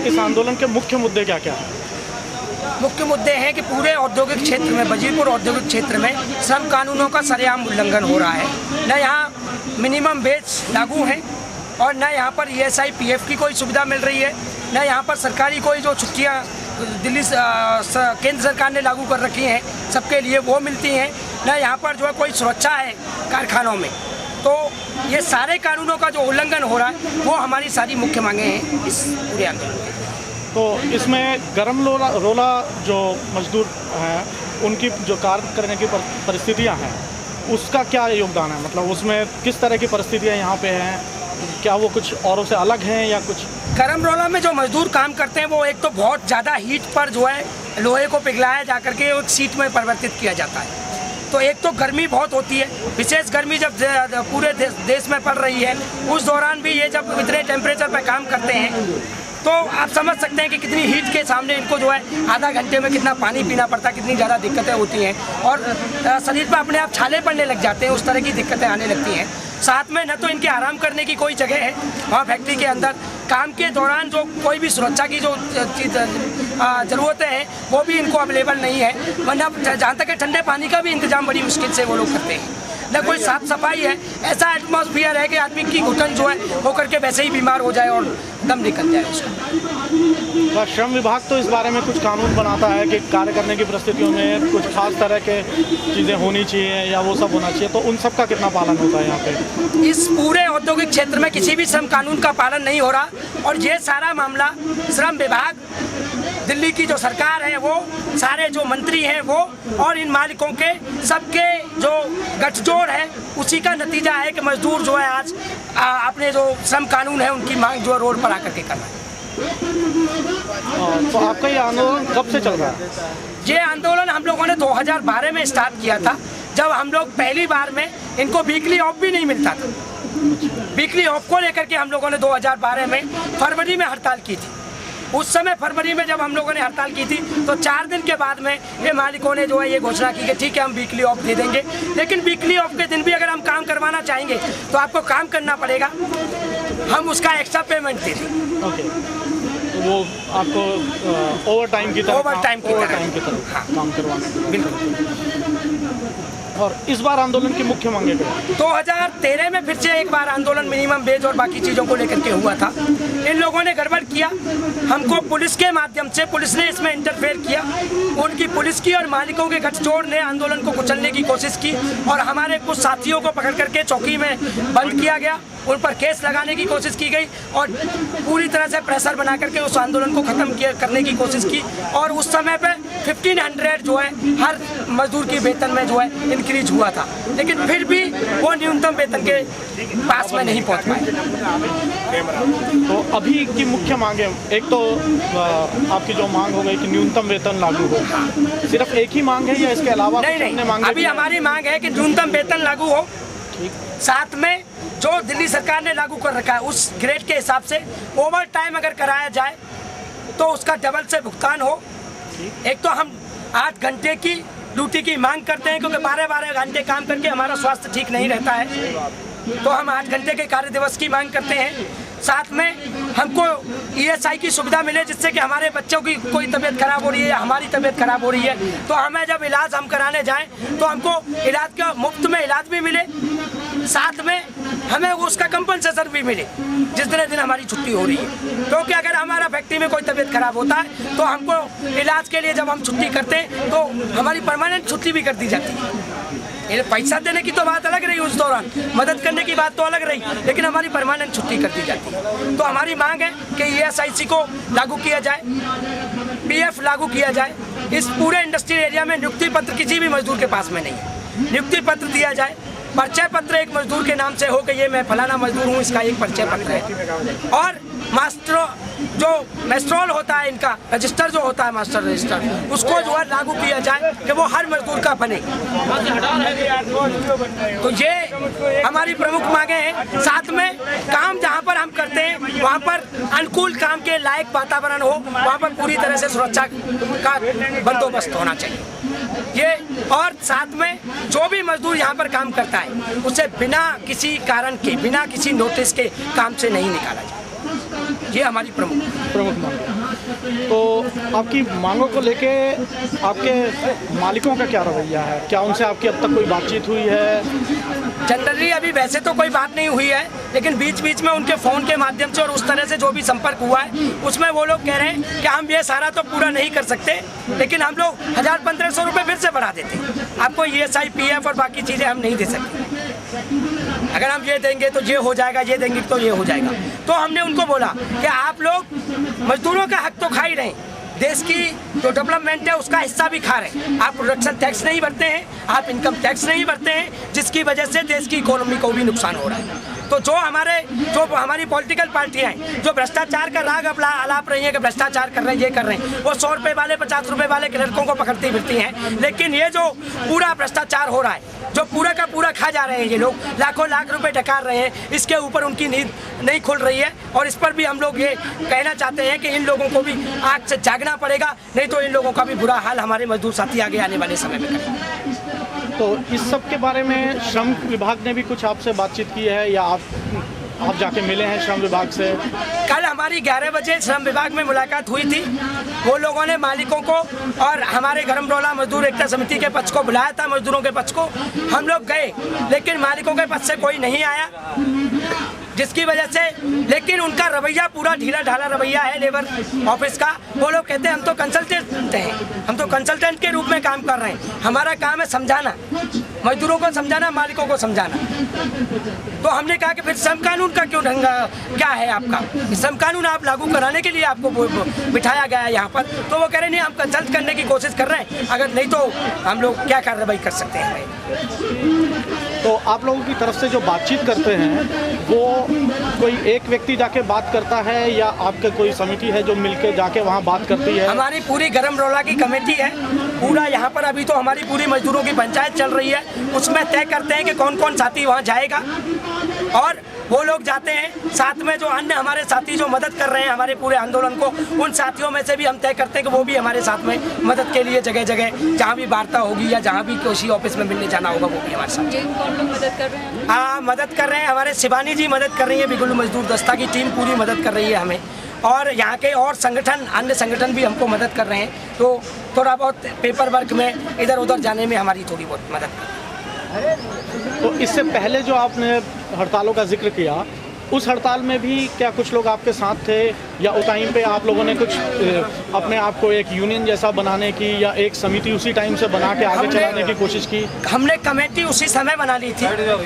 इस आंदोलन के मुख्य मुद्दे क्या क्या हैं? मुख्य मुद्दे हैं कि पूरे औद्योगिक क्षेत्र में, वजीरपुर औद्योगिक क्षेत्र में श्रम कानूनों का सरेआम उल्लंघन हो रहा है। न यहाँ मिनिमम वेज लागू है और न यहाँ पर ESI PF की कोई सुविधा मिल रही है, न यहाँ पर सरकारी कोई जो छुट्टियाँ दिल्ली केंद्र सरकार ने लागू कर रखी हैं सबके लिए वो मिलती हैं, न यहाँ पर जो है कोई सुरक्षा है कारखानों में। तो ये सारे कानूनों का जो उल्लंघन हो रहा है वो हमारी सारी मुख्य मांगे हैं इस पूरे आंदोलन में। तो इसमें गरम रोला जो मजदूर हैं उनकी जो कार्य करने की परिस्थितियां हैं उसका क्या योगदान है? मतलब उसमें किस तरह की परिस्थितियां यहाँ पे हैं? क्या वो कुछ औरों से अलग हैं या कुछ? गरम रोला में जो मजदूर काम करते हैं वो एक तो बहुत ज़्यादा हीट पर जो है लोहे को पिघलाया जा करके एक सीट में परिवर्तित किया जाता है। तो एक तो गर्मी बहुत होती है, विशेष गर्मी जब पूरे देश में पड़ रही है उस दौरान भी ये जब इतने टेम्परेचर पर काम करते हैं तो आप समझ सकते हैं कि कितनी हीट के सामने इनको जो है आधा घंटे में कितना पानी पीना पड़ता है, कितनी ज़्यादा दिक्कतें होती हैं और शरीर पर अपने आप छाले पड़ने लग जाते हैं, उस तरह की दिक्कतें आने लगती हैं। साथ में न तो इनके आराम करने की कोई जगह है वहाँ फैक्ट्री के अंदर, काम के दौरान जो कोई भी सुरक्षा की जो ज़रूरतें हैं वो भी इनको अवेलेबल नहीं है, वरना जहाँ तक ठंडे पानी का भी इंतजाम बड़ी मुश्किल से वो लोग करते हैं। न कोई साफ सफाई है, ऐसा एटमॉस्फेयर है कि आदमी की घुटन जो है वो करके वैसे ही बीमार हो जाए और दम निकल जाए उसका। श्रम विभाग तो इस बारे में कुछ कानून बनाता है कि कार्य करने की परिस्थितियों में कुछ खास तरह के चीज़ें होनी चाहिए या वो सब होना चाहिए, तो उन सब का कितना पालन होता है यहाँ पे? इस पूरे औद्योगिक क्षेत्र में किसी भी श्रम कानून का पालन नहीं हो रहा और ये सारा मामला श्रम विभाग, दिल्ली की जो सरकार है वो, सारे जो मंत्री हैं वो और इन मालिकों के सबके जो गठजोड़ है उसी का नतीजा है कि मजदूर जो है आज अपने जो श्रम कानून है उनकी मांग जो रोड पर आकर के कर रहा है। तो आपका ये आंदोलन कब से चल रहा है? ये आंदोलन हम लोगों ने 2012 में स्टार्ट किया था, जब हम लोग पहली बार में इनको वीकली ऑफ भी नहीं मिलता था। वीकली ऑफ को लेकर के हम लोगों ने 2012 में फरवरी में हड़ताल की थी। उस समय फरवरी में जब हम लोगों ने हड़ताल की थी तो 4 दिन के बाद में ये मालिकों ने जो है ये घोषणा की कि ठीक है हम वीकली ऑफ दे देंगे, लेकिन वीकली ऑफ के दिन भी अगर हम काम करवाना चाहेंगे तो आपको काम करना पड़ेगा, हम उसका एक्स्ट्रा पेमेंट दे देंगे। ओके, तो वो आपको ओवर टाइम की तरह काम करवाना। बिल्कुल। और इस बार आंदोलन की मुख्य मांगे क्या? 2013 में फिर से एक बार आंदोलन मिनिमम वेज और बाकी चीज़ों को लेकर के हुआ था। इन लोगों ने गड़बड़ किया, हमको पुलिस के माध्यम से, पुलिस ने इसमें इंटरफेयर किया, उनकी पुलिस की और मालिकों के गठजोड़ ने आंदोलन को कुचलने की कोशिश की और हमारे कुछ साथियों को पकड़ करके चौकी में बंद किया गया, उन पर केस लगाने की कोशिश की गई और पूरी तरह से प्रेशर बना करके उस आंदोलन को ख़त्म करने की कोशिश की और उस समय पे 1500 जो है हर मजदूर की वेतन में जो है इंक्रीज हुआ था, लेकिन फिर भी वो न्यूनतम वेतन के पास में नहीं पहुंच पाए। तो अभी की मुख्य मांगे, एक तो आपकी जो मांग हो गई कि न्यूनतम वेतन लागू हो, सिर्फ एक ही मांग है या इसके अलावा? नहीं, अभी हमारी मांग है कि न्यूनतम वेतन लागू हो, साथ में जो दिल्ली सरकार ने लागू कर रखा है उस ग्रेड के हिसाब से ओवर टाइम अगर कराया जाए तो उसका डबल से भुगतान हो। एक तो हम 8 घंटे की ड्यूटी की मांग करते हैं क्योंकि 12-12 घंटे काम करके हमारा स्वास्थ्य ठीक नहीं रहता है, तो हम 8 घंटे के कार्य दिवस की मांग करते हैं। साथ में हमको ESI की सुविधा मिले जिससे कि हमारे बच्चों की कोई तबीयत खराब हो रही है या हमारी तबीयत खराब हो रही है तो हमें जब इलाज हम कराने जाएं तो हमको इलाज का मुफ्त में इलाज भी मिले, साथ में हमें उसका कंपनसेशन भी मिले जिस दिन हमारी छुट्टी हो रही है। क्योंकि अगर हमारा फैक्ट्री में कोई तबीयत खराब होता है तो हमको इलाज के लिए जब हम छुट्टी करते हैं तो हमारी परमानेंट छुट्टी भी कर दी जाती है। पैसा देने की तो बात अलग रही, उस दौरान मदद करने की बात तो अलग रही, लेकिन हमारी परमानेंट छुट्टी कर दी जाती है। तो हमारी मांग है कि ESIC को लागू किया जाए, PF लागू किया जाए। इस पूरे इंडस्ट्रियल एरिया में नियुक्ति पत्र किसी भी मजदूर के पास में नहीं है, नियुक्ति पत्र दिया जाए, परिचय पत्र एक मजदूर के नाम से हो कि ये मैं फलाना मजदूर हूँ, इसका एक परिचय पत्र है। और मास्टर जो मेस्ट्रोल होता है, इनका रजिस्टर जो होता है मास्टर रजिस्टर, उसको जो है लागू किया जाए कि वो हर मजदूर का बने। तो ये हमारी प्रमुख मांगे हैं। साथ में काम जहाँ पर हम करते हैं वहाँ पर अनुकूल काम के लायक वातावरण हो, वहाँ पर पूरी तरह से सुरक्षा का बंदोबस्त होना चाहिए ये, और साथ में जो भी मजदूर यहाँ पर काम करता है उसे बिना किसी कारण के, बिना किसी नोटिस के काम से नहीं निकाला जाए। ये हमारी प्रमुख मांग है। तो आपकी मांगों को लेके आपके मालिकों का क्या रवैया है? क्या उनसे आपकी अब तक कोई बातचीत हुई है? जनरली अभी वैसे तो कोई बात नहीं हुई है, लेकिन बीच बीच में उनके फ़ोन के माध्यम से और उस तरह से जो भी संपर्क हुआ है उसमें वो लोग कह रहे हैं कि हम ये सारा तो पूरा नहीं कर सकते, लेकिन हम लोग 1000-1500 रुपये फिर से बढ़ा देते हैं। आपको ESI PF और बाकी चीज़ें हम नहीं दे सकते। अगर हम ये देंगे तो ये हो जाएगा, ये देंगे तो ये हो जाएगा। तो हमने उनको बोला कि आप लोग मजदूरों का हक तो खा ही रहे हैं, देश की जो डेवलपमेंट है उसका हिस्सा भी खा रहे हैं। आप प्रोडक्शन टैक्स नहीं भरते हैं, आप इनकम टैक्स नहीं भरते हैं, जिसकी वजह से देश की इकोनॉमी को भी नुकसान हो रहा है। तो जो हमारी पॉलिटिकल पार्टियां हैं जो भ्रष्टाचार का राग अलाप रही हैं कि भ्रष्टाचार कर रहे हैं, ये कर रहे हैं, वो 100 रुपये वाले 50 रुपये वाले लड़कों को पकड़ती फिरती हैं। लेकिन ये जो पूरा भ्रष्टाचार हो रहा है, जो पूरा का पूरा खा जा रहे हैं ये लोग, लाखों लाख रुपए डकार रहे हैं, इसके ऊपर उनकी नींद नहीं खुल रही है। और इस पर भी हम लोग ये कहना चाहते हैं कि इन लोगों को भी आग से जागना पड़ेगा, नहीं तो इन लोगों का भी बुरा हाल हमारे मजदूर साथी आगे आने वाले समय में करेंगे। तो इस सब के बारे में श्रम विभाग ने भी कुछ आपसे बातचीत की है या आप जाके मिले हैं श्रम विभाग से? कल हमारी 11 बजे श्रम विभाग में मुलाकात हुई थी। वो लोगों ने मालिकों को और हमारे गरमरोला मजदूर एकता समिति के पक्ष को बुलाया था, मजदूरों के पक्ष को। हम लोग गए, लेकिन मालिकों के पक्ष से कोई नहीं आया, जिसकी वजह से, लेकिन उनका रवैया पूरा ढीला ढाला रवैया है लेबर ऑफिस का। वो लोग कहते हैं हम तो कंसल्टेंट हैं, हम तो कंसल्टेंट के रूप में काम कर रहे हैं, हमारा काम है समझाना, मजदूरों को समझाना, मालिकों को समझाना। तो हमने कहा कि फिर श्रम कानून का क्यों ढंग क्या है आपका? श्रम कानून आप लागू कराने के लिए आपको बिठाया गया है यहाँ पर। तो वो कह रहे नहीं, हम कंसल्ट करने की कोशिश कर रहे हैं, अगर नहीं तो हम लोग क्या कार्रवाई कर सकते हैं। तो आप लोगों की तरफ से जो बातचीत करते हैं वो कोई एक व्यक्ति जाके बात करता है या आपके कोई समिति है जो मिलके जाके वहाँ बात करती है? हमारी पूरी गरमरोला की कमेटी है, पूरा यहाँ पर अभी तो हमारी पूरी मजदूरों की पंचायत चल रही है, उसमें तय करते हैं कि कौन कौन साथी वहाँ जाएगा। और वो लोग जाते हैं, साथ में जो अन्य हमारे साथी जो मदद कर रहे हैं हमारे पूरे आंदोलन को, उन साथियों में से भी हम तय करते हैं कि वो भी हमारे साथ में मदद के लिए जगह जगह जहाँ भी वार्ता होगी या जहाँ भी किसी ऑफिस में मिलने जाना होगा वो भी हमारे साथ। कौन लोग मदद कर रहे हैं? हाँ, मदद कर रहे हैं, हमारे शिवानी जी मदद कर रही है, बिगुल मजदूर दस्ता की टीम पूरी मदद कर रही है हमें, और यहाँ के और संगठन, अन्य संगठन भी हमको मदद कर रहे हैं। तो थोड़ा बहुत पेपर वर्क में इधर उधर जाने में हमारी थोड़ी बहुत मदद कर रही है। तो इससे पहले जो आपने हड़तालों का जिक्र किया, उस हड़ताल में भी क्या कुछ लोग आपके साथ थे या उस टाइम पे आप लोगों ने कुछ अपने आप को एक यूनियन जैसा बनाने की या एक समिति उसी टाइम से बना के आगे चलाने की कोशिश की? हमने कमेटी उसी समय बना ली थी,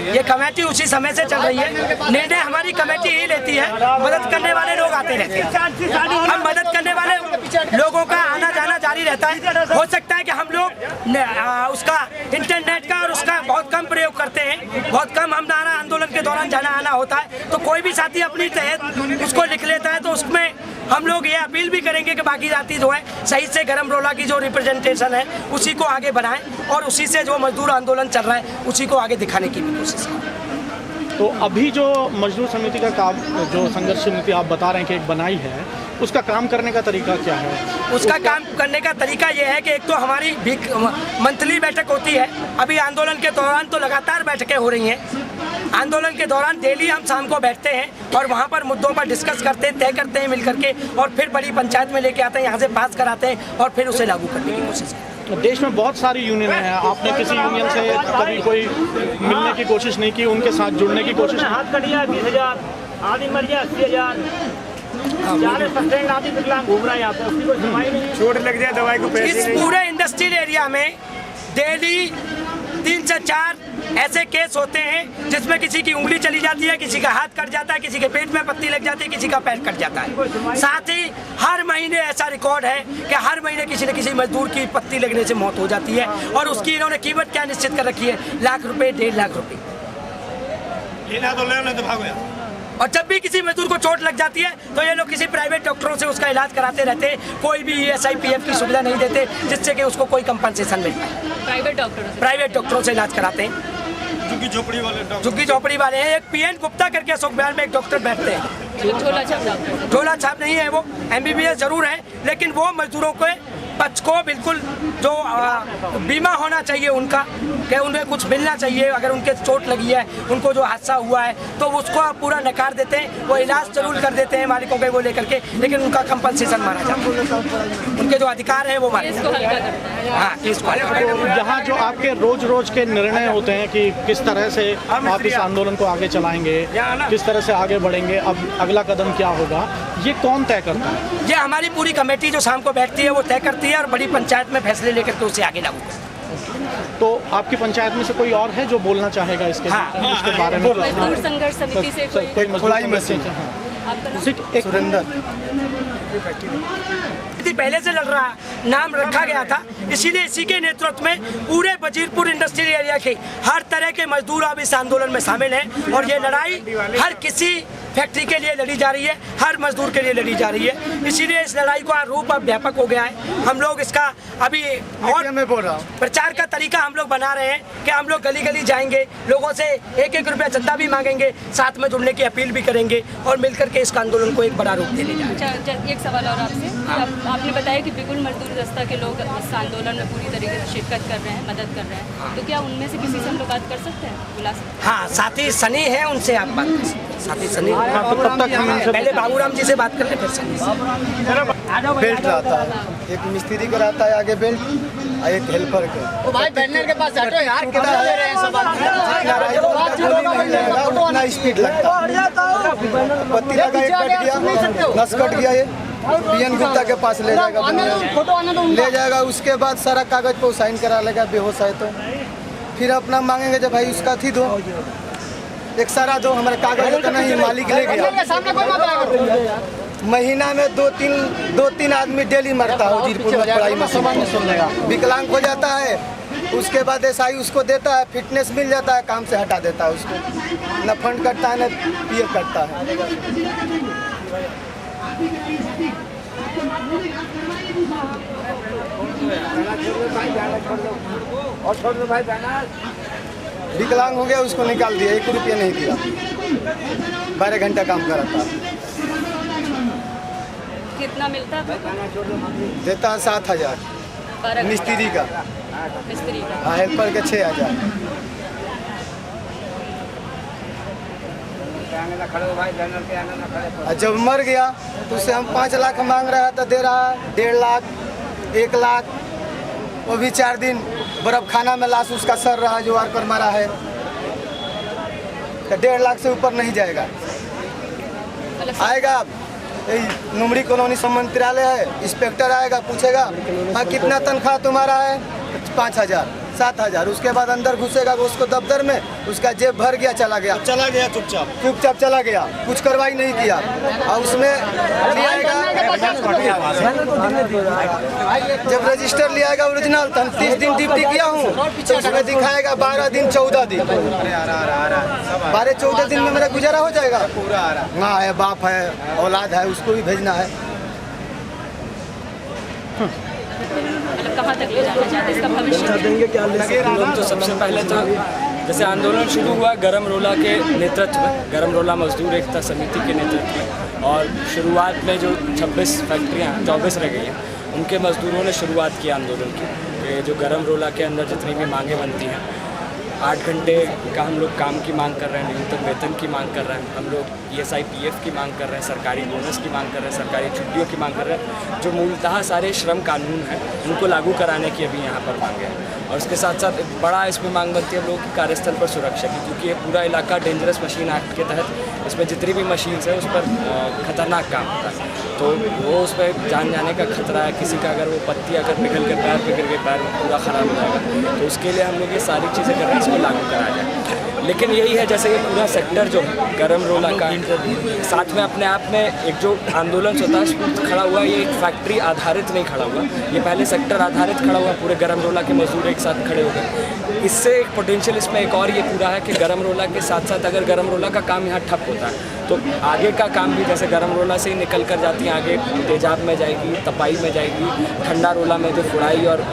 ये कमेटी उसी समय से चल रही है। निर्णय हमारी कमेटी ही लेती है, मदद करने वाले लोग आते रहते हैं, हम मदद करने वाले लोगों का आना जाना जारी रहता है। हो सकता है कि हम लोग उसका इंटरनेट का और उसका बहुत कम प्रयोग करते हैं, बहुत कम हमारा आंदोलन के दौरान जाना आना होता है, तो कोई भी साथी अपनी तहत उसको लिख लेता है। तो उसमें हम लोग ये अपील भी करेंगे कि बाकी साथी जो है सही से गरमरोला की जो रिप्रेजेंटेशन है उसी को आगे बढ़ाएं और उसी से जो मजदूर आंदोलन चल रहा है उसी को आगे दिखाने की भी कोशिश करें। तो अभी जो मजदूर समिति का काम, जो संघर्ष समिति आप बता रहे हैं कि एक बनाई है, उसका काम करने का तरीका क्या है? उसका काम करने का तरीका ये है कि एक तो हमारी मंथली बैठक होती है, अभी आंदोलन के दौरान तो लगातार बैठकें हो रही हैं। आंदोलन के दौरान डेली हम शाम को बैठते हैं और वहाँ पर मुद्दों पर डिस्कस करते हैं, तय करते हैं मिल करके, और फिर बड़ी पंचायत में लेके आते हैं, यहाँ से पास कराते हैं और फिर उसे लागू करने की कोशिश करते हैं। देश में बहुत सारी यूनियन हैं, आपने किसी यूनियन से कभी कोई मिलने की कोशिश नहीं की, उनके साथ जुड़ने की कोशिश? हाथ कटिया 20,000, आदमी मर गया 80,000, 40% आदमी विकलांग घूम रहा है यहाँ पे, उसकी कोई सुनवाई नहीं है। चोट लग जाए दवाई को पैसे इस पूरे इंडस्ट्रियल एरिया में डेली 3 से 4 ऐसे केस होते हैं जिसमें किसी की उंगली चली जाती है, किसी का हाथ कट जाता है, किसी के पेट में पत्ती लग जाती है, किसी का पैर कट जाता है। साथ ही हर महीने ऐसा रिकॉर्ड है कि हर महीने किसी न किसी मजदूर की पत्ती लगने से मौत हो जाती है, और उसकी इन्होंने कीमत क्या निश्चित कर रखी है, लाख रुपए, 1.5 लाख रुपए। और जब भी किसी मजदूर को चोट लग जाती है तो ये लोग किसी प्राइवेट डॉक्टरों से उसका इलाज कराते रहते हैं, कोई भी ESI PF की सुविधा नहीं देते जिससे कि उसको कोई कंपनसेशन मिल पाए। प्राइवेट डॉक्टरों से इलाज कराते हैं, झुग्गी झोपड़ी वाले हैं। एक PN गुप्ता करके अशोक बिहार में एक डॉक्टर बैठते हैं, झोला छाप नहीं है, वो MBBS जरूर है, लेकिन वो मजदूरों को पक्ष को बिल्कुल जो बीमा होना चाहिए उनका, कि उन्हें कुछ मिलना चाहिए। अगर उनके चोट लगी है, उनको जो हादसा हुआ है, तो उसको पूरा नकार देते हैं। वो इलाज जरूर कर देते हैं मालिकों के वो लेकर के, लेकिन उनका कंपनसेशन माना जाता है। उनके जो अधिकार हैं वो माने जाते हैं। हाँ, यहाँ जो आपके रोज के निर्णय होते हैं कि किस तरह से आप इस आंदोलन को आगे चलाएंगे, किस तरह से आगे बढ़ेंगे, अब अगला कदम क्या होगा, ये कौन तय करता है? ये हमारी पूरी कमेटी जो शाम को बैठती है वो तय करती है और बड़ी पंचायत में फैसले लेकर के उसे आगे लागू करती है। तो आपकी पंचायत में से कोई और है जो बोलना चाहेगा इसके बारे में? मजदूर संघर्ष समिति से कोई मजदूर सुरेंद्र पहले से लड़ रहा नाम रखा गया था, इसीलिए इसी के नेतृत्व में पूरे वजीरपुर इंडस्ट्रियल एरिया के हर तरह के मजदूर अब इस आंदोलन में शामिल हैं। और ये लड़ाई हर किसी फैक्ट्री के लिए लड़ी जा रही है, हर मजदूर के लिए लड़ी जा रही है। इसीलिए इस लड़ाई का रूप अब व्यापक हो गया है। हम लोग इसका अभी और प्रचार का तरीका हम लोग बना रहे हैं कि हम लोग गली गली जाएंगे, लोगों से 1-1 रुपया चंदा भी मांगेंगे, साथ में जुड़ने की अपील भी करेंगे और मिलकर के इस आंदोलन को एक बड़ा रूप देने जाएंगे। एक सवाल और आपसे, आपने बताया कि बिगुल मजदूर दस्ता के लोग इस आंदोलन में पूरी तरीके से शिरकत कर रहे हैं, मदद कर रहे हैं, तो क्या उनमें से किसी से हम लोग बात कर सकते हैं, बुला सकते हैं? हाँ, साथी सनी है, उनसे आप बात कर सकते हैं। साथी सनी, पहले बाबूराम जी से बात कर ले, फिर सनी से। बेल्ट रहता है, एक मिस्त्री का रहता है आगे बेल्ट और एक हेल्पर का। भाई बैनर के पास हटो यार, कितना ले रहे हैं सब उतना स्पीड लगता है। बत्ती लगा, एक कट गया, नस कट गया, ये पीएन गुप्ता के पास ले जाएगा, ले जाएगा। उसके बाद सारा कागज पे साइन करा लेगा, बेहोश है तो फिर अपना मांगेंगे जब भाई उसका थी दो, एक सारा दो, हमारे कागज तो नहीं, मालिक ले गया। महीना में 2-3 आदमी डेली मरता है वजीरपुर में पढ़ाई में, विकलांग हो जाता है। उसके बाद एसआई उसको देता है, फिटनेस मिल जाता है, काम से हटा देता है उसको, न फंड कटता है न पीएफ कटता है। विकलांग हो गया, उसको निकाल दिया, 1 रुपया नहीं दिया, 12 घंटा काम करा था। कितना मिलता है? देता है 7,000 मिस्त्री का, मिस्त्री का। हाँ, हेल्पर के 6,000। जब मर गया तो उससे हम 5 लाख मांग रहा था, दे रहा है 1.5 लाख, 1 लाख। वो भी 4 दिन बर्फ खाना में लाश उसका सर रहा जो वर्कर मारा है, तो 1.5 लाख से ऊपर नहीं जाएगा। आएगा यही नुमड़ी कॉलोनी संमंत्रालय है, इंस्पेक्टर आएगा, पूछेगा हाँ कितना तनख्वाह तुम्हारा है, 5,000, 7,000। उसके बाद अंदर घुसेगा, उसको दफ्तर में उसका जेब भर गया, चला गया चुपचाप चला गया, कुछ कार्रवाई नहीं किया। और उसमें जब रजिस्टर ले आएगा ओरिजिनल, तो हम 30 दिन ड्यूटी किया हूँ, तो उसमें दिखाएगा 12 दिन 14 दिन, 12-14 दिन में मेरा गुजारा हो जाएगा। माँ है, बाप है, औलाद है, उसको भी भेजना है। मतलब कहाँ तक ले जाना चाहते हैं, इसका भविष्य? तो सबसे पहले तो जैसे आंदोलन शुरू हुआ गरम रोला के नेतृत्व में, गरम रोला मजदूर एकता समिति के नेतृत्व में, और शुरुआत में जो 26 फैक्ट्रियाँ 24 रह गई हैं, उनके मजदूरों ने शुरुआत की आंदोलन की। जो गरम रोला के अंदर जितनी भी मांगें बनती हैं, 8 घंटे का हम लोग काम की मांग कर रहे हैं, न्यूनतम वेतन की मांग कर रहे हैं, हम लोग ESI PF की मांग कर रहे हैं, सरकारी बोनस की मांग कर रहे हैं, सरकारी छुट्टियों की मांग कर रहे हैं। जो मूलतः सारे श्रम कानून हैं उनको लागू कराने की अभी यहाँ पर मांगे हैं। और उसके साथ साथ बड़ा इसमें मांग बनती है हम लोगों की कार्यस्थल पर सुरक्षा की, क्योंकि ये पूरा इलाका डेंजरस मशीन एक्ट के तहत इसमें जितनी भी मशीन्स हैं उस पर खतरनाक काम होता है, तो वो उस पर जान जाने का खतरा है। किसी का अगर वो पत्ती अगर निकल के पैर पे गिर गई, पैर पूरा ख़राब हो जाएगा, तो उसके लिए हम लोग ये सारी चीज़ें कर रहे हैं, इसको लागू कराया जाए। लेकिन यही है, जैसे ये पूरा सेक्टर जो है गरम रोला का, साथ में अपने आप में एक जो आंदोलन स्वतः स्फूर्त खड़ा हुआ, ये एक फैक्ट्री आधारित नहीं खड़ा हुआ, ये पहले सेक्टर आधारित खड़ा हुआ, पूरे गरम रोला के मजदूर एक साथ खड़े हो गए। इससे एक पोटेंशियल इसमें एक और ये पूरा है कि गरम रोला के साथ साथ अगर गरम रोला का काम यहाँ ठप होता है, तो आगे का काम भी जैसे गरम रोला से ही निकल कर जाती है के आगे तेजाब में जाएगी, तपाई में जाएगी, ठंडा रोला में जो फुड़ाई और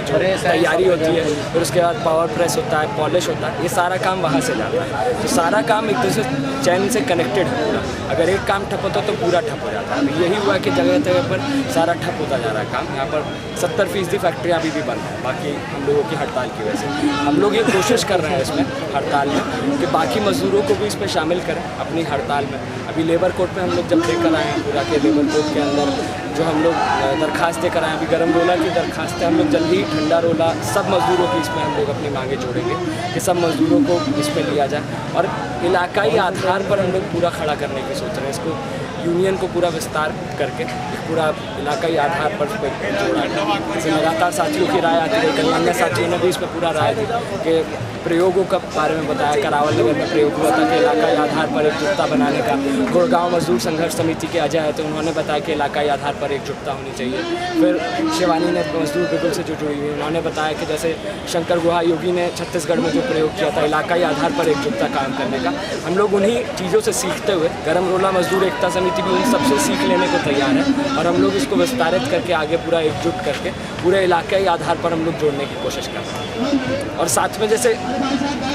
जो तैयारी होती है, फिर उसके बाद पावर प्रेस होता है, पॉलिश होता है, ये सारा काम वहाँ से जाता है। तो सारा काम एक दूसरे चैन से कनेक्टेड है पूरा। अगर एक काम ठप होता तो पूरा ठप हो जाता है। यही हुआ कि जगह जगह पर सारा ठप होता जा रहा है काम। यहाँ पर 70% फैक्ट्रियाँ अभी भी बंद हैं, बाकी हम लोगों की हड़ताल की वजह से। हम लोग ये कोशिश कर रहे हैं इसमें हड़ताल में कि बाकी मजदूरों को भी इसमें शामिल करें अपनी हड़ताल में। अभी लेबर कोड पे हम लोग जब लेकर आए हैं पूरा के लेबर कोड के अंदर जो हम लोग दरखास्त देकर आए हैं, अभी गर्म रोला की दरखास्त है, हम लोग जल्दी ठंडा रोला सब मजदूरों की इसमें हम लोग अपनी मांगे जोड़ेंगे कि सब मजदूरों को इसमें लिया जाए और इलाकाई आधार पर हम लोग पूरा खड़ा करने की सोच रहे हैं। इसको यूनियन को पूरा विस्तार करके पूरा इलाकाई आधार पर जोड़ा है। जैसे लगातार साथियों की राय आती है, कल अन्य साथियों ने भी इसमें पूरा राय दी कि प्रयोगों के बारे में बताया। करावल नगर में प्रयोग हुआ था कि इलाकाई आधार पर एकजुटता बनाने का। गुड़गांव मजदूर संघर्ष समिति के अजय है तो उन्होंने बताया कि इलाकाई आधार पर एकजुटता होनी चाहिए। फिर शिवानी ने मजदूर बिगुल से जो जुड़ी हुई उन्होंने बताया कि जैसे शंकर गुहा योगी ने छत्तीसगढ़ में जो प्रयोग किया था इलाकाई आधार पर एकजुटता कायम करने का, हम लोग उन्हीं चीज़ों से सीखते हुए गर्म रोला मजदूर एकता समिति भी उन सबसे सीख लेने को तैयार है और हम लोग इसको विस्तारित करके आगे पूरा एकजुट करके पूरे इलाकाई आधार पर हम लोग जोड़ने की कोशिश कर रहे हैं। और साथ में जैसे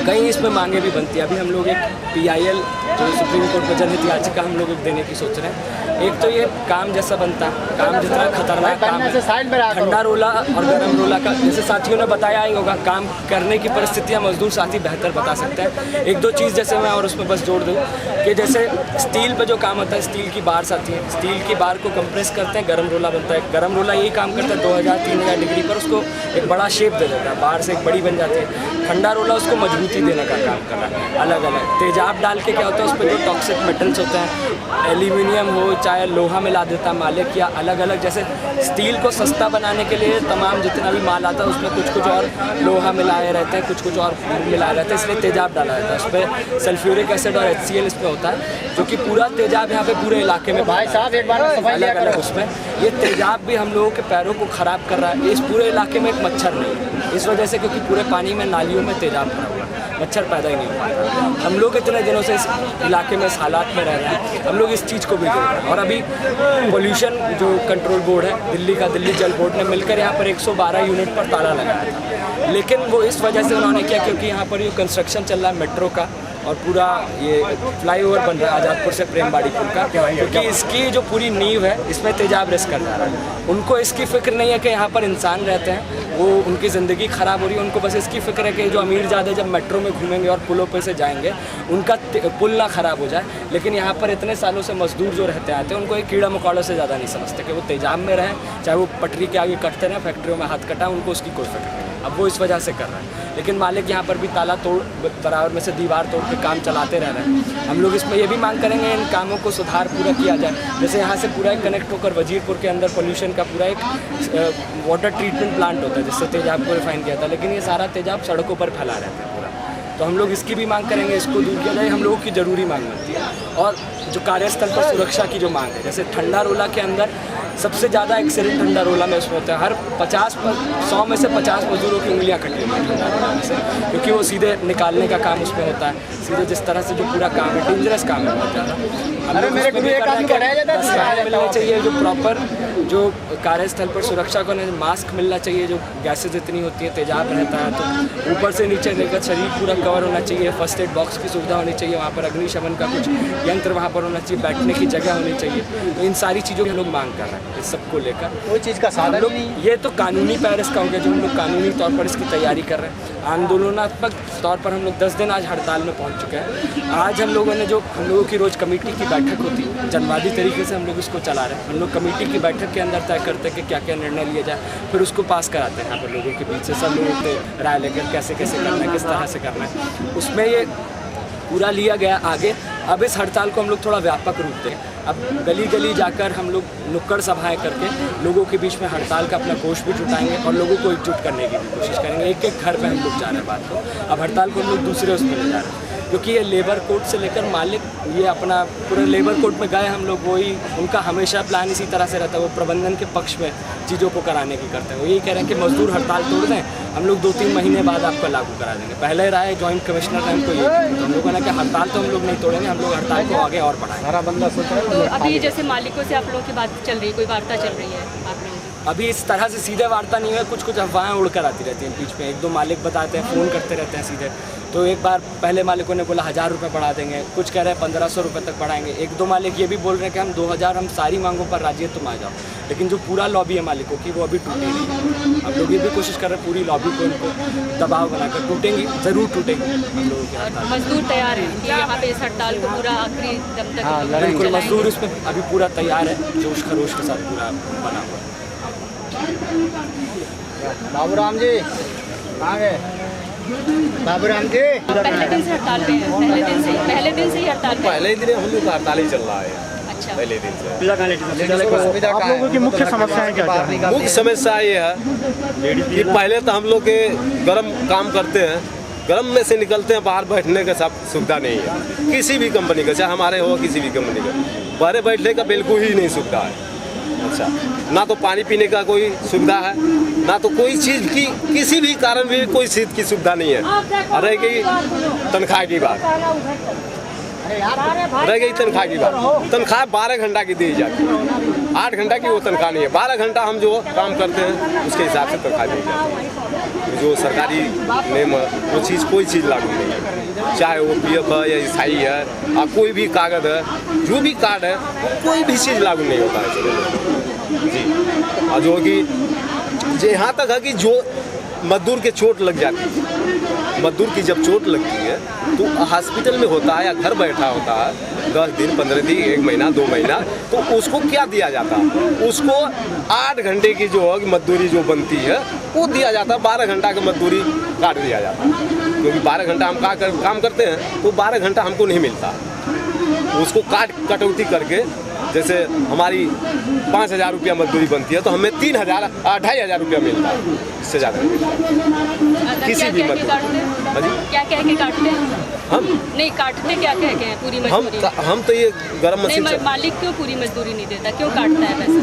कई इसमें मांगे भी बनती है। अभी हम लोग एक PIL जो सुप्रीम कोर्ट में जनहित याचिका हम लोग देने की सोच रहे हैं। एक तो ये काम जैसा बनता है, काम जितना खतरनाक काम है, ठंडा रोला और गर्म रोला का जैसे साथियों ने बताया ही होगा, काम करने की परिस्थितियाँ मजदूर साथी बेहतर बता सकते हैं। एक दो चीज़ जैसे मैं और उसमें बस जोड़ दूँ कि जैसे स्टील पे जो काम होता है, स्टील की बार्स आती है, स्टील की बार को कंप्रेस करते हैं, गर्म रोला बनता है। गर्म रोला यही काम करता है 2000-3000 डिग्री पर उसको एक बड़ा शेप दे देता है, बार से एक बड़ी बन जाती है। ठंडा रोला उसको मजबूती देने का काम कर रहा है। अलग अलग तेजाब डाल के क्या होता है उस पर जो टॉक्सिक मेटल्स होते हैं, एल्यूमिनियम हो चाहे लोहा मिला देता मालिक, या अलग अलग जैसे स्टील को सस्ता बनाने के लिए तमाम जितना भी माल आता है उसमें कुछ कुछ और लोहा मिलाए रहते हैं, कुछ कुछ और मिलाए रहते हैं, इसलिए तेजाब डाला जाता है। उस पर सल्फ्यूरिक एसिड और HCl इसमें होता है जो कि पूरा तेजाब यहाँ पे पूरे इलाके में भाई साहब एक बार अलग अलग उसमें ये तेजाब भी हम लोगों के पैरों को ख़राब कर रहा है। इस पूरे इलाके में एक मच्छर नहीं है इस वजह से, क्योंकि पूरे पानी में नालियों में तेजाब भरा हुआ है, मच्छर पैदा ही नहीं हो पाता। हम लोग इतने दिनों से इस इलाके में इस हालात में रह रहे हैं, हम लोग इस चीज़ को भी देख रहे हैं। और अभी पोल्यूशन जो कंट्रोल बोर्ड है दिल्ली का, दिल्ली जल बोर्ड ने मिलकर यहाँ पर 112 यूनिट पर ताला लगाया था, लेकिन वो इस वजह से उन्होंने किया क्योंकि यहाँ पर ये कंस्ट्रक्शन चल रहा है मेट्रो का और पूरा ये फ्लाईओवर बन रहा है आज़ादपुर से प्रेमबाड़ी पुल का, क्योंकि इसकी जो पूरी नींव है इसमें तेजाब रिस्क कर जा रहा है। उनको इसकी फिक्र नहीं है कि यहाँ पर इंसान रहते हैं, वो उनकी ज़िंदगी ख़राब हो रही है, उनको बस इसकी फ़िक्र है कि जो अमीर ज़्यादा जब मेट्रो में घूमेंगे और पुलों पे से जाएंगे उनका पुल ना ख़राब हो जाए। लेकिन यहाँ पर इतने सालों से मजदूर जो रहते आते हैं उनको एक कीड़ा मकोड़ों से ज़्यादा नहीं समझते कि वो तेजाब में रहें, चाहे वो पटरी के आगे कटते रहें, फैक्ट्रियों में हाथ कटा, उनको उसकी कोई फिक्र नहीं। अब वो इस वजह से कर रहा है, लेकिन मालिक यहाँ पर भी ताला तोड़ बराबर में से दीवार तोड़ के काम चलाते रह रहे हैं। हम लोग इसमें ये भी मांग करेंगे इन कामों को सुधार पूरा किया जाए। जैसे यहाँ से पूरा एक कनेक्ट होकर वजीरपुर के अंदर पोल्यूशन का पूरा एक वाटर ट्रीटमेंट प्लांट होता है जिससे तेजाब को रिफाइन किया था, लेकिन ये सारा तेजाब सड़कों पर फैला रहता है पूरा। तो हम लोग इसकी भी मांग करेंगे, इसको दूर किया जाए, हम लोगों की ज़रूरी मांग बनती है। और जो कार्यस्थल पर सुरक्षा की जो मांग है, जैसे ठंडा रोला के अंदर सबसे ज़्यादा एक्सीडेंट ठंडा रोला में उसमें होता है। हर 100 में से 50 मजदूरों की उंगलियां कटी हुई हैं ठंडा रोला में से, क्योंकि वो सीधे निकालने का काम उसमें होता है, सीधे जिस तरह से जो पूरा काम है डेंजरस काम है बहुत ज़्यादा। मिलना चाहिए जो प्रॉपर जो कार्यस्थल पर सुरक्षा को मास्क मिलना चाहिए, जो गैसेज इतनी होती है तेजाब रहता है तो ऊपर से नीचे लेकर शरीर पूरा कवर होना चाहिए, फर्स्ट एड बॉक्स की सुविधा होनी चाहिए, वहाँ पर अग्निशमन का कुछ यंत्र वहाँ पर होना चाहिए, बैठने की जगह होनी चाहिए। तो इन सारी चीज़ों के हम लोग मांग कर रहे हैं इस सबको लेकर। कोई चीज़ का साधन लोग ये तो कानूनी पैरिस का हो गया जो हम लोग कानूनी तौर पर इसकी तैयारी कर रहे हैं। आंदोलनात्मक तौर पर हम लोग 10 दिन आज हड़ताल में पहुँच चुके हैं। आज हम लोगों ने जो हम लोगों की रोज़ कमेटी की बैठक होती है, जनवादी तरीके से हम लोग इसको चला रहे हैं। हम लोग कमेटी की बैठक के अंदर तय करते हैं कि क्या क्या निर्णय लिया जाए, फिर उसको पास कराते हैं यहाँ पर लोगों के बीच से, सब लोगों से राय लेकर कैसे कैसे करना है, किस तरह से करना है, उसमें ये पूरा लिया गया आगे। अब इस हड़ताल को हम लोग थोड़ा व्यापक रूप दें, अब गली गली जाकर हम लोग नुक्कड़ सभाएं करके लोगों के बीच में हड़ताल का अपना कोष भी जुटाएंगे और लोगों को एकजुट करने की भी कोशिश करेंगे। एक एक घर पे हम लोग जा रहे हैं बात को, अब हड़ताल को हम लोग दूसरे उसमें ले जा रहे हैं। क्योंकि ये लेबर कोड से लेकर मालिक ये अपना पूरे लेबर कोड में गए हम लोग, वही उनका हमेशा प्लान इसी तरह से रहता है, वो प्रबंधन के पक्ष में चीज़ों को कराने की करते हैं। वो यही कह रहे हैं कि मजदूर हड़ताल तोड़ दें, हम लोग 2-3 महीने बाद आपको लागू करा देंगे। पहले राय जॉइंट कमिश्नर ने हमको ये, तो हम लोगों ने कहा हड़ताल तो हम लोग नहीं तोड़ेंगे, हम लोग हड़ताल को आगे और बढ़ाएंगे। तो अभी जैसे मालिकों से आप लोगों की बात चल रही है, कोई वार्ता चल रही है आप लोगों की? अभी इस तरह से सीधे वार्ता नहीं है, कुछ अफवाहें उड़ कर आती रहती हैं बीच में। 1-2 मालिक बताते हैं, फ़ोन करते रहते हैं सीधे। तो एक बार पहले मालिकों ने बोला 1000 रुपये बढ़ा देंगे, कुछ कह रहे हैं 1500 रुपये तक बढ़ाएंगे। 1-2 मालिक ये भी बोल रहे हैं कि हम 2000, हम सारी मांगों पर राजी है, तुम आ जाओ। लेकिन जो पूरा लॉबी है मालिकों की वो अभी टूटी नहीं। हम लोग ये भी कोशिश कर रहे हैं पूरी लॉबी को इनको दबाव बनाकर टूटेंगी, ज़रूर टूटेगी हम लोगों की हड़ताल। मजदूर तैयार है कि यहाँ पे इस हड़ताल को पूरा आखिरी दम तक बिल्कुल, मजदूर इसमें अभी पूरा तैयार है, जोश खरोश के साथ पूरा बना हुआ है। बाबूराम जी कहाँ गए? बाबूराम जी पहले दिन से हड़ताल पे है, पहले दिन से ही हड़ताल पे है। पहले दिन हम लोग का हड़ताल ही चल रहा है, अच्छा, पहले दिन से। आप लोगों की मुख्य समस्याएं क्या क्या? मुख्य समस्या ये है कि पहले तो हम लोग के गर्म काम करते हैं, गर्म में से निकलते हैं, बाहर बैठने का सब सुविधा नहीं है किसी भी कंपनी का, चाहे हमारे हो किसी भी कंपनी का, बाहर बैठने का बिल्कुल ही नहीं सुविधा है। अच्छा, ना तो पानी पीने का कोई सुविधा है, ना तो कोई चीज़ की किसी भी कारण भी कोई चीज़ की सुविधा नहीं है। रह गई तनख्वाह की बात, रह गई तनख्वाह की बात, तनख्वाह 12 घंटा की दी जाती है, 8 घंटा की वो तनख्वाह नहीं है। 12 घंटा हम जो काम करते हैं उसके हिसाब से तनख्वाह दी जाती है। जो सरकारी नेम वो चीज़ कोई चीज़ लागू नहीं है, चाहे वो PF है या ईसाई है, कोई भी कागज है, जो भी कार्ड है, कोई भी चीज़ लागू नहीं होता है जी। और जो कि यहाँ तक है कि जो मजदूर के चोट लग जाती है, मजदूर की जब चोट लगती है तो हॉस्पिटल में होता है या घर बैठा होता है 10 दिन 15 दिन 1 महीना 2 महीना, तो उसको क्या दिया जाता है? उसको 8 घंटे की जो मजदूरी जो बनती है वो दिया जाता है, 12 घंटा की मजदूरी काट दिया जाता है। क्योंकि 12 घंटा हम काम करते हैं तो 12 घंटा हमको नहीं मिलता, उसको कटौती करके जैसे हमारी 5000 रुपया मजदूरी बनती है तो हमें 2,500 रुपया मिलता है, इससे ज़्यादा नहीं मिलता किसी भी मजदूर। क्या कह के काटते हैं हम नहीं काटते, क्या कह के पूरी मजदूरी? हम तो ये गरम मशीन नहीं, मालिक क्यों पूरी मजदूरी नहीं देता, क्यों काटता है पैसे?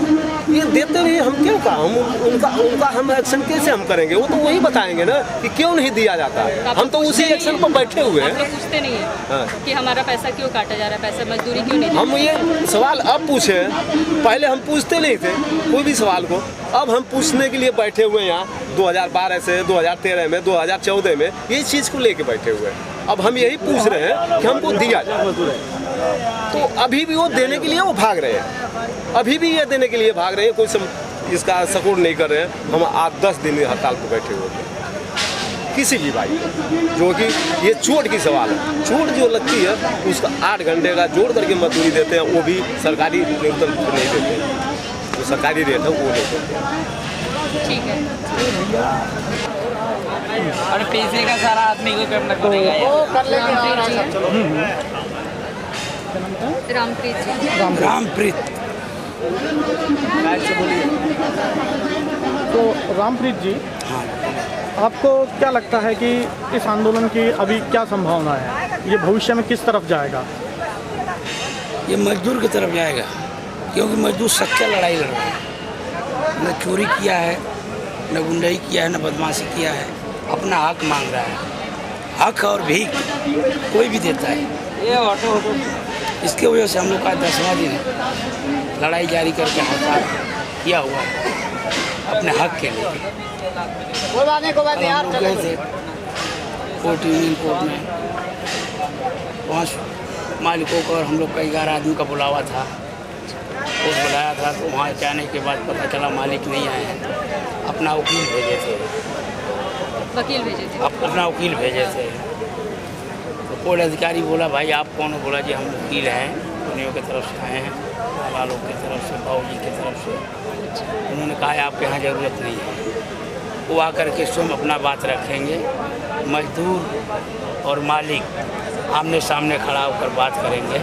ये देते नहीं, हम क्यों का हम उनका हम एक्शन कैसे हम करेंगे? वो तो वही बताएंगे ना कि क्यों नहीं दिया जाता। हम तो उसी एक्शन पर बैठे हुए हैं। आप लोग पूछते नहीं है कि हमारा पैसा क्यों काटा जा रहा है, पैसा मजदूरी क्यों नहीं? हम ये सवाल अब पूछे, पहले हम पूछते नहीं थे कोई भी सवाल को, अब हम पूछने के लिए बैठे हुए हैं यहाँ 2012 से 2013 में 2014 में ये चीज़ को लेके बैठे हुए हैं। अब हम यही पूछ रहे हैं कि हमको दिया जाए, तो अभी भी वो देने के लिए वो भाग रहे हैं, अभी भी ये देने के लिए भाग रहे हैं, कोई इसका सपोर्ट नहीं कर रहे हैं। हम आज 10 दिन हड़ताल पर बैठे हुए हैं किसी भी भाई, जो कि ये चोट की सवाल है, चोट जो लगती है उसका 8 घंटे का जोड़ करके मजदूरी देते हैं, वो भी सरकारी न्यूनतम नहीं देते हैं, जो सरकारी रेट है वो नहीं देते। ठीक है, और पैसे का सारा आदमी को करना पड़ेगा, वो कर लेंगे। रामप्रीत जी। रामप्रीत तो रामप्रीत जी, आपको क्या लगता है कि इस आंदोलन की अभी क्या संभावना है, ये भविष्य में किस तरफ जाएगा? ये मजदूर की तरफ जाएगा, क्योंकि मजदूर सच्चा लड़ाई लड़ रहा है, न चोरी किया है, न गुंडाई किया है, न बदमाशी किया है, अपना हक मांग रहा है। हक और भीख कोई भी देता है। ये ऑटो इसके वजह से हम लोग का 10वां दिन है, लड़ाई जारी करके हड़ताल किया हुआ है अपने हक के लिए। हम लोग गए थे कोर्ट, यूनियन कोर्ट में, वहाँ मालिकों को और हम लोग का 11 आदमी का बुलावा था, कोर्ट बुलाया था, तो वहाँ जाने के बाद पता चला मालिक नहीं आए हैं, अपना वकील भेजे थे, वकील भेजे थे, अपना वकील भेजे थे। तो कोर्ट अधिकारी बोला भाई आप कौन हो? बोला जी हम वकील हैं, उन्हीं की तरफ से आए हैं, लालों की तरफ से, बाबूजी की तरफ से। उन्होंने कहा आपके यहाँ ज़रूरत नहीं है, वो आकर के स्वयं अपना बात रखेंगे, मजदूर और मालिक आमने सामने खड़ा होकर बात करेंगे,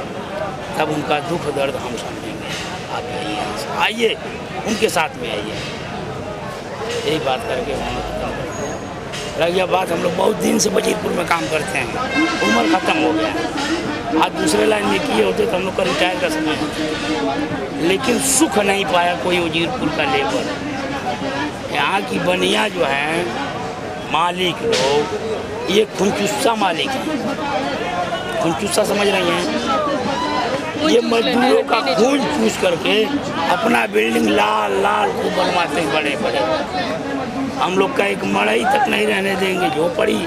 तब उनका दुख दर्द हम समझेंगे। आप आइए यहाँ से, आइए उनके साथ में आइए, यही बात करके उन्होंने रह गया बात, हम लोग बहुत दिन से वजीरपुर में काम करते हैं, उम्र ख़त्म हो गया। आज दूसरे लाइन में किए होते तो हम लोग का रिटायर का समय होता, लेकिन सुख नहीं पाया कोई वजीरपुर का लेबर। यहाँ की बनिया जो है मालिक लोग, ये खुनचुस्सा मालिक है। खुनचुस्सा समझ रही हैं? ये मजदूरों का खून चूस करके अपना बिल्डिंग लाल लाल को बनवाते हैं बड़े बड़े। हम लोग का एक मड़ई तक नहीं रहने देंगे झोपड़ी।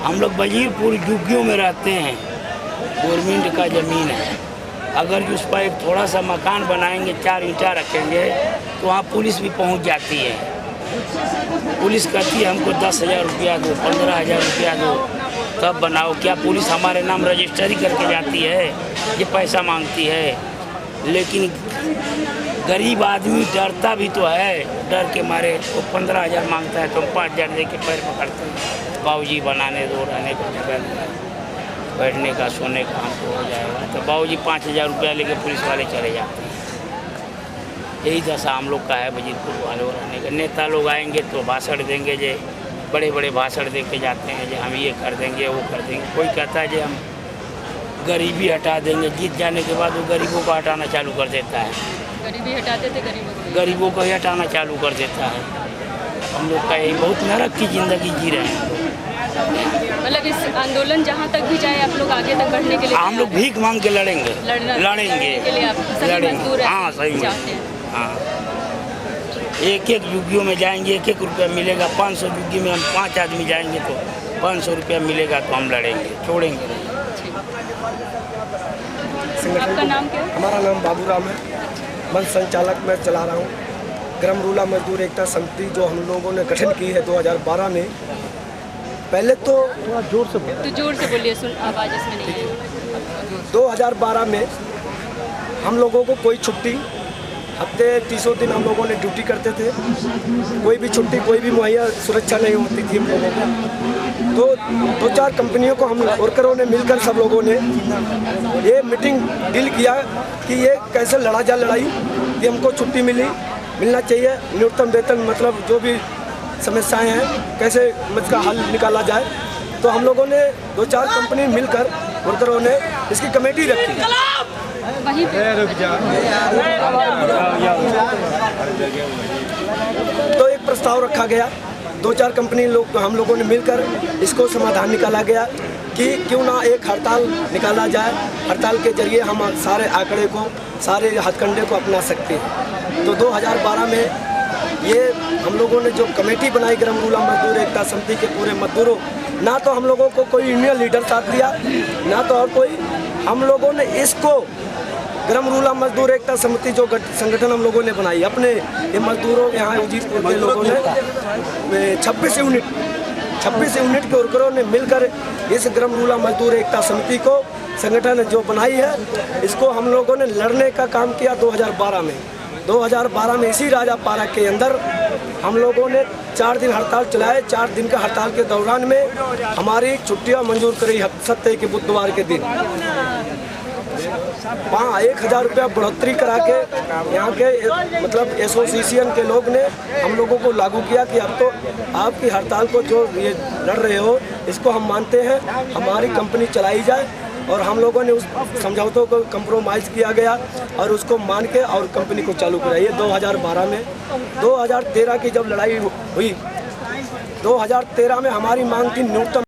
हम लोग वजीरपुर झुग्गियों में रहते हैं, गवर्नमेंट का ज़मीन है। अगर उस पर एक थोड़ा सा मकान बनाएंगे, 4 ईंटा रखेंगे तो वहाँ पुलिस भी पहुँच जाती है। पुलिस कहती है हमको 10,000 रुपया दो, 15,000 रुपया दो, तब बनाओ। क्या पुलिस हमारे नाम रजिस्ट्री करके जाती है? ये पैसा मांगती है। लेकिन गरीब आदमी डरता भी तो है, डर के मारे वो 15,000 मांगता है तो 5,000 दे के पैर पकड़ते हैं। बाबूजी बनाने दो, रहने का जगह, बैठने का सोने का हमको हो जाएगा। तो बाबूजी 5,000 रुपया लेके पुलिस वाले चले जाते हैं। यही दशा हम लोग का है वजीरपुर वालों रहने का। नेता लोग आएंगे तो भाषण देंगे, जे बड़े बड़े भाषण दे के जाते हैं, जो हम ये कर देंगे वो कर देंगे। कोई कहता है जो हम गरीबी हटा देंगे, जीत जाने के बाद वो गरीबों को हटाना चालू कर देता है। गरीबी हटाते थे गरीबों को ही हटाना चालू कर देता है। हम लोग का यही बहुत नरक की ज़िंदगी जी रहे हैं। मतलब इस आंदोलन जहाँ तक भी जाए आप लोग आगे तक बढ़ने के लिए हम लोग भीख मांग के लड़ेंगे, लड़ेंगे। हाँ सही में, हाँ। एक झुग्गियों में जाएंगे, 1-1 रुपया मिलेगा। 500 झुग्गी में हम 5 आदमी जाएंगे तो 500 रुपया मिलेगा, तो हम लड़ेंगे, छोड़ेंगे नहीं। आपका नाम क्या है? हमारा नाम बाबूराम है, मंच संचालक मैं चला रहा हूँ। ग्राम रूला मजदूर एकता समिति जो हम लोगों ने गठन की है 2012 में। पहले तो जोर से बोलिए, सुन आवाज़ इसमें नहीं है। 2012 में हम लोगों को कोई छुट्टी, हफ्ते 30 दिन हम लोगों ने ड्यूटी करते थे। कोई भी छुट्टी, कोई भी मुहैया सुरक्षा नहीं होती थी हम लोगों को। तो 2-4 कंपनियों को हम वर्करों ने मिलकर सब लोगों ने ये मीटिंग डील किया कि ये कैसे लड़ा जाए लड़ाई, कि हमको छुट्टी मिलना चाहिए, न्यूनतम वेतन, मतलब जो भी समस्याएं हैं कैसे इसका हल निकाला जाए। तो हम लोगों ने 2-4 कंपनी मिलकर वर्करों ने इसकी कमेटी रखी। वहीं पे तो एक प्रस्ताव रखा गया, 2-4 कंपनी लोग हम लोगों ने मिलकर इसको समाधान निकाला गया कि क्यों ना एक हड़ताल निकाला जाए। हड़ताल के जरिए हम सारे आंकड़े को, सारे हथकंडे को अपना सकते हैं। तो 2012 में ये हम लोगों ने जो कमेटी बनाई ग्राम रूला मजदूर एकता समिति के पूरे मजदूरों, ना तो हम लोगों को कोई यूनियन लीडर साथ दिया, ना तो और कोई। हम लोगों ने इसको ग्राम रूला मजदूर एकता समिति जो संगठन हम लोगों ने बनाई, अपने ये मजदूरों यहाँ वजीरपुर के लोगों ने 26 यूनिट के वर्करों ने मिलकर इस ग्राम रूला मजदूर एकता समिति को संगठन जो बनाई है, इसको हम लोगों ने लड़ने का काम किया 2012 में। 2012 में इसी राजा पारा के अंदर हम लोगों ने 4 दिन हड़ताल चलाए। 4 दिन के हड़ताल के दौरान में हमारी छुट्टियां मंजूर करी सप्ताह के बुधवार के दिन। 1,000 रुपया बढ़ोतरी करा के यहाँ के मतलब एसोसिएशन के लोग ने हम लोगों को लागू किया कि अब तो आपकी हड़ताल को जो ये लड़ रहे हो इसको हम मानते हैं, हमारी कंपनी चलाई जाए। और हम लोगों ने उस समझौतों को कंप्रोमाइज़ किया गया और उसको मान के और कंपनी को चालू कराई 2012 में। 2013 की जब लड़ाई हुई, 2013 में हमारी मांग थी न्यूनतम